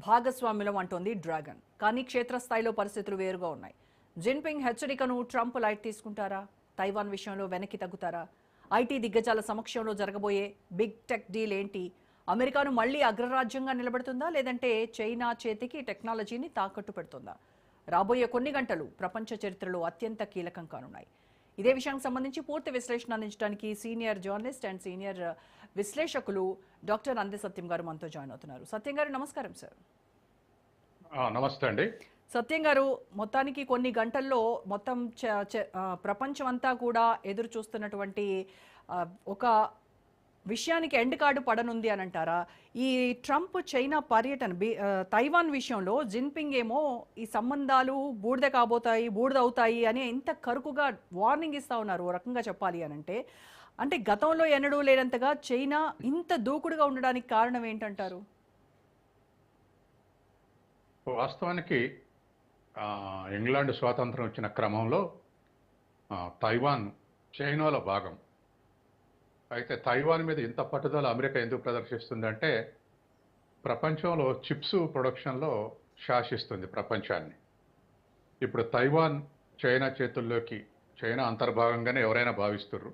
భాగస్వామ్యం అంటోంది డ్రాగన్. కానీ క్షేత్రస్థాయిలో పరిస్థితులు వేరుగా ఉన్నాయి. జిన్పింగ్ హెచ్చరికను ట్రంప్ లైట్ తీసుకుంటారా? తైవాన్ విషయంలో వెనక్కి తగ్గుతారా? ఐటీ దిగ్గజాల సమక్షంలో జరగబోయే బిగ్ టెక్ డీల్ ఏంటి? అమెరికాను మళ్లీ అగ్రరాజ్యంగా నిలబెడుతుందా, లేదంటే చైనా చేతికి టెక్నాలజీని తాకట్టు పెడుతుందా? రాబోయే కొన్ని గంటలు ప్రపంచ చరిత్రలో అత్యంత కీలకం కానున్నాయి. ఇదే విషయానికి సంబంధించి పూర్తి విశ్లేషణ అందించడానికి సీనియర్ జర్నలిస్ట్ అండ్ సీనియర్ విశ్లేషకులు డాక్టర్ అందే సత్యం గారు మనతో జాయిన్ అవుతున్నారు. సత్యం గారు నమస్కారం సార్. నమస్తే అండి. సత్యం గారు, మొత్తానికి కొన్ని గంటల్లో మొత్తం ప్రపంచం అంతా కూడా ఎదురు చూస్తున్నటువంటి ఒక విషయానికి ఎండ్ కార్డు పడనుంది అని అంటారా? ఈ ట్రంప్ చైనా పర్యటన తైవాన్ విషయంలో జిన్పింగ్ ఏమో ఈ సంబంధాలు బూడిద అవుతాయి అని ఇంత కరుకుగా వార్నింగ్ ఇస్తా ఉన్నారు. ఓ రకంగా చెప్పాలి అని అంటే గతంలో ఎన్నడూ లేనంతగా చైనా ఇంత దూకుడుగా ఉండడానికి కారణం ఏంటంటారు? వాస్తవానికి ఇంగ్లాండ్ స్వాతంత్రం వచ్చిన క్రమంలో తైవాన్ చైనాలో భాగం. అయితే తైవాన్ మీద ఇంత పట్టుదల అమెరికా ఎందుకు ప్రదర్శిస్తుందంటే, ప్రపంచంలో చిప్స్ ప్రొడక్షన్లో శాసిస్తుంది ప్రపంచాన్ని. ఇప్పుడు తైవాన్ చైనా చేతుల్లోకి, చైనా అంతర్భాగంగానే ఎవరైనా భావిస్తుర్రు.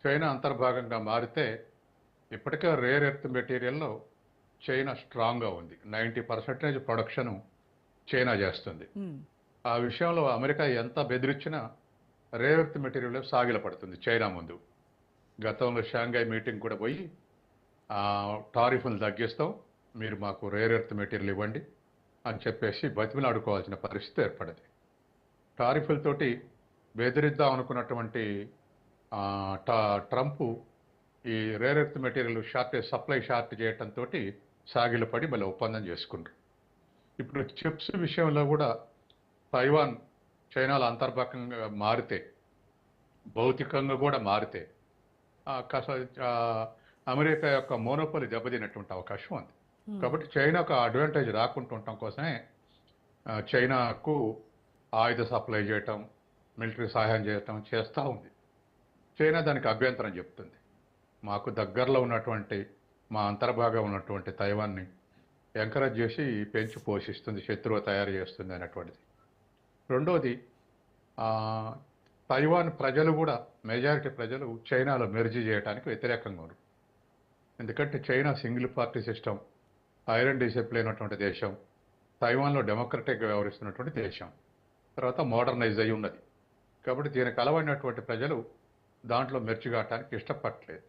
చైనా అంతర్భాగంగా మారితే ఇప్పటికే రేర్ ఎర్త్ మెటీరియల్లో చైనా స్ట్రాంగ్గా ఉంది. 90% ప్రొడక్షన్ చైనా చేస్తుంది. ఆ విషయంలో అమెరికా ఎంత బెదిరించినా రేర్ ఎర్త్ మెటీరియల్ సాగిల పడుతుంది చైనా ముందు. గతంలో షాంఘై మీటింగ్ కూడా పోయి టారిఫ్లు తగ్గిస్తాం, మీరు మాకు రేర్ ఎర్త్ మెటీరియల్ ఇవ్వండి అని చెప్పేసి బతిమిలాడుకోవాల్సిన పరిస్థితి ఏర్పడింది. టారిఫ్లతోటి బెదిరిద్దాం అనుకున్నటువంటి ట్రంప్ ఈ rare earth material supply short చేయడంతో సాగిలపడి మళ్ళీ ఒప్పందం చేసుకుంటారు. ఇప్పుడు చిప్స్ విషయంలో కూడా తైవాన్ చైనాలో అంతర్భాగంగా మారితే, భౌతికంగా కూడా మారితే అమెరికా యొక్క మోనోపలి దెబ్బతినటువంటి అవకాశం ఉంది. కాబట్టి చైనాకు అడ్వాంటేజ్ రాకుంటుండటం కోసమే చైనాకు ఆయుధ సప్లై చేయటం, మిలిటరీ సహాయం చేయటం చేస్తూ ఉంది. చైనా దానికి అభ్యంతరం చెప్తుంది. మాకు దగ్గరలో ఉన్నటువంటి మా అంతర్భాగం ఉన్నటువంటి తైవాన్ని ఎంకరేజ్ చేసి పెంచి పోషిస్తుంది, శత్రువు తయారు చేస్తుంది అనేటువంటిది. రెండోది, తైవాన్ ప్రజలు కూడా, మెజారిటీ ప్రజలు చైనాలో మెర్జీ చేయడానికి వ్యతిరేకంగా ఉన్నారు. ఎందుకంటే China single party system, iron discipline ఉన్నటువంటి దేశం, తైవాన్లో డెమోక్రటిక్గా వ్యవహరిస్తున్నటువంటి దేశం, తర్వాత మోడర్నైజ్ అయి ఉన్నది. కాబట్టి దీనికి అలవైనటువంటి ప్రజలు దాంట్లో మెర్చి కావటానికి ఇష్టపడట్లేదు.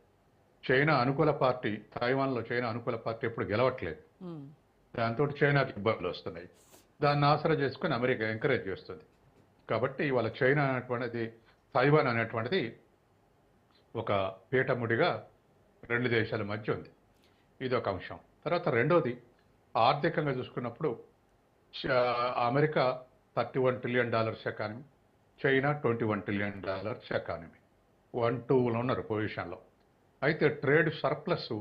చైనా అనుకూల పార్టీ, తైవాన్లో చైనా అనుకూల పార్టీ ఎప్పుడు గెలవట్లేదు. దాంతో చైనాకి ఇబ్బందులు వస్తున్నాయి. దాన్ని ఆసరా చేసుకుని అమెరికా ఎంకరేజ్ చేస్తుంది. కాబట్టి ఇవాళ చైనా అనేటువంటిది, తైవాన్ అనేటువంటిది ఒక పీఠముడిగా రెండు దేశాల మధ్య ఉంది. ఇది ఒక అంశం. తర్వాత రెండోది, ఆర్థికంగా చూసుకున్నప్పుడు America $31 trillion economy, China $21 trillion economy, 1-2లో ఉన్నారు పొజిషన్లో. అయితే trade surplus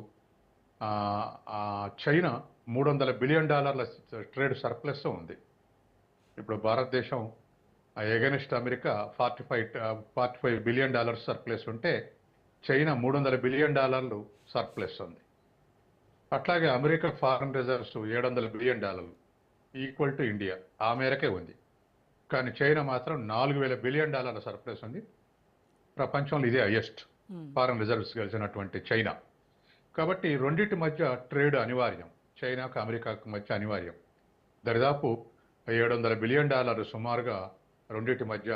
China $300 billion trade surplus ఉంది. ఇప్పుడు భారతదేశం ఎగెనిస్ట్ అమెరికా $45 బిలియన్ సర్ప్లస్ ఉంటే, చైనా $300 బిలియన్ సర్ప్లస్ ఉంది. అట్లాగే America foreign reserves $700 billion equal to India, ఆ మేరకే ఉంది. కానీ చైనా మాత్రం $4000 బిలియన్ సర్ప్లస్ ఉంది. ప్రపంచంలో ఇదే హైయెస్ట్ ఫారెన్ రిజర్వ్స్ కలిసినటువంటి చైనా. కాబట్టి రెండింటి మధ్య ట్రేడ్ అనివార్యం, చైనాకు అమెరికాకు మధ్య అనివార్యం. దరిదాపు $700 బిలియన్ సుమారుగా రెండింటి మధ్య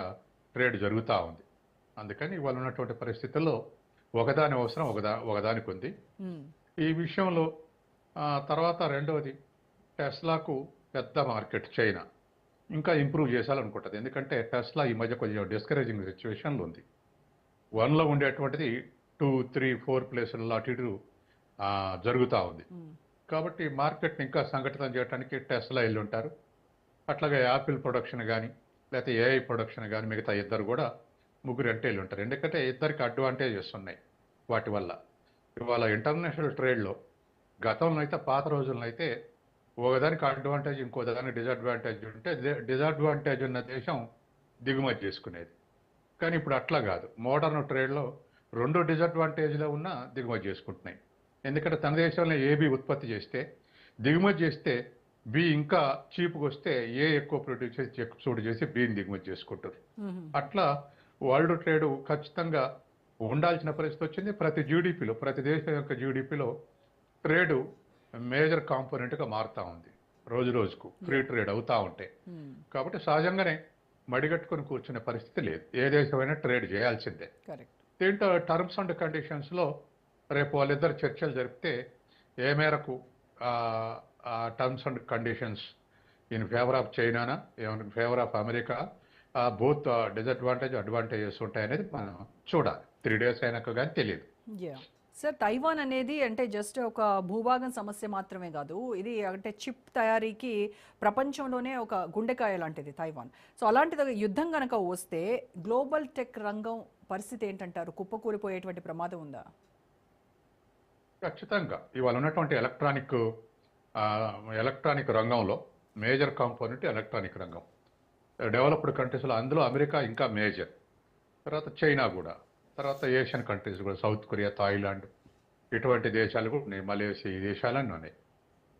ట్రేడ్ జరుగుతూ ఉంది. అందుకని ఇవాళ ఉన్నటువంటి పరిస్థితుల్లో ఒకదాని అవసరం ఒకదానికి ఉంది ఈ విషయంలో. తర్వాత రెండవది, టెస్లాకు పెద్ద మార్కెట్ చైనా, ఇంకా ఇంప్రూవ్ చేయాలనుకుంటుంది. ఎందుకంటే టెస్లా ఈ మధ్య కొంచెం డిస్కరేజింగ్ సిచ్యువేషన్లో ఉంది. 1లో ఉండేటువంటిది 2, 3, 4 ప్లేసులలో అటు ఇటు జరుగుతూ ఉంది. కాబట్టి మార్కెట్ని ఇంకా సంఘటితం చేయడానికి టెస్లా వెళ్ళి ఉంటారు. అట్లాగే యాపిల్ ప్రొడక్షన్ కానీ, లేకపోతే ఏఐ ప్రొడక్షన్ కానీ మిగతా ఇద్దరు కూడా, ముగ్గురు అంటే వెళ్ళి ఉంటారు. ఎందుకంటే ఇద్దరికి అడ్వాంటేజెస్ ఉన్నాయి వాటి వల్ల. ఇవాళ ఇంటర్నేషనల్ ట్రేడ్లో గతంలో అయితే, పాత రోజుల్లో అయితే ఒకదానికి అడ్వాంటేజ్ ఇంకో దానికి డిసడ్వాంటేజ్ ఉంటే, డిసడ్వాంటేజ్ ఉన్న దేశం దిగుమతి చేసుకునేది. కానీ ఇప్పుడు అట్లా కాదు. మోడర్న్ ట్రేడ్లో రెండు డిసడ్వాంటేజ్లో ఉన్న దిగుమతి చేసుకుంటున్నాయి. ఎందుకంటే తన దేశంలో ఏబీ ఉత్పత్తి చేస్తే, దిగుమతి చేస్తే బి ఇంకా చీప్గా వస్తే ఏ ఎక్కువ ప్రొడ్యూస్ చేసి ఎక్స్పోర్ట్ చేసి బిని దిగుమతి చేసుకుంటారు. అట్లా వరల్డ్ ట్రేడ్ ఖచ్చితంగా ఉండాల్సిన పరిస్థితి వచ్చింది. ప్రతి దేశం యొక్క జీడిపిలో ట్రేడ్ మేజర్ కాంపోనెంట్గా మారుతా ఉంది. రోజు రోజుకు ఫ్రీ ట్రేడ్ అవుతా ఉంటే, కాబట్టి సహజంగానే మడిగట్టుకొని కూర్చునే పరిస్థితి లేదు. ఏ దేశమైనా ట్రేడ్ చేయాల్సిందే. దీంట్లో టర్మ్స్ అండ్ కండిషన్స్లో రేపు వాళ్ళిద్దరు చర్చలు జరిపితే ఏ మేరకు terms and conditions in favour of చైనానా in favour of America both advantages ఉంటాయనేది మనం చూడాలి. 3 days అయినాక కానీ తెలియదు. సార్, తైవాన్ అనేది అంటే జస్ట్ ఒక భూభాగం సమస్య మాత్రమే కాదు, ఇది అంటే చిప్ తయారీకి ప్రపంచంలోనే ఒక గుండెకాయ లాంటిది తైవాన్. సో అలాంటిది యుద్ధం కనుక వస్తే గ్లోబల్ టెక్ రంగం పరిస్థితి ఏంటంటారు? కుప్పకూలిపోయేటువంటి ప్రమాదం ఉందా? ఖచ్చితంగా ఇవాళ ఉన్నటువంటి ఎలక్ట్రానిక్ రంగంలో మేజర్ కాంపోనెంట్ ఎలక్ట్రానిక్ రంగం. డెవలప్డ్ కంట్రీస్లో అందులో అమెరికా ఇంకా మేజర్, తర్వాత చైనా కూడా, తర్వాత ఏషియన్ కంట్రీస్ కూడా, సౌత్ కొరియా, థాయిలాండ్ ఇటువంటి దేశాలు కూడా ఉన్నాయి, మలేషియా, ఈ దేశాలన్నీ ఉన్నాయి.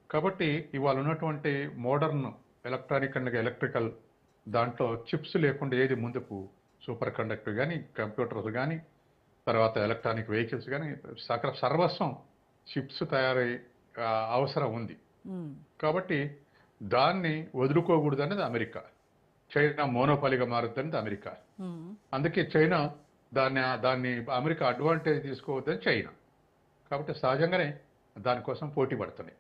కాబట్టి ఇవాళ ఉన్నటువంటి మోడర్న్ ఎలక్ట్రికల్ దాంట్లో చిప్స్ లేకుండా ఏది ముందుకు సూపర్ కండక్టర్ కానీ, కంప్యూటర్స్ కానీ, తర్వాత ఎలక్ట్రానిక్ వెహికల్స్ కానీ సర్వస్వం చిప్స్ తయారై అవసరం ఉంది. కాబట్టి దాన్ని వదులుకోకూడదు అనేది అమెరికా. చైనా మోనోపాలిగా మారుద్దనేది అమెరికా. అందుకే చైనా దాన్ని అమెరికా అడ్వాంటేజ్ తీసుకోవద్దని చైనా. కాబట్టి సహజంగానే దానికోసం పోటీ పడుతున్నాయి.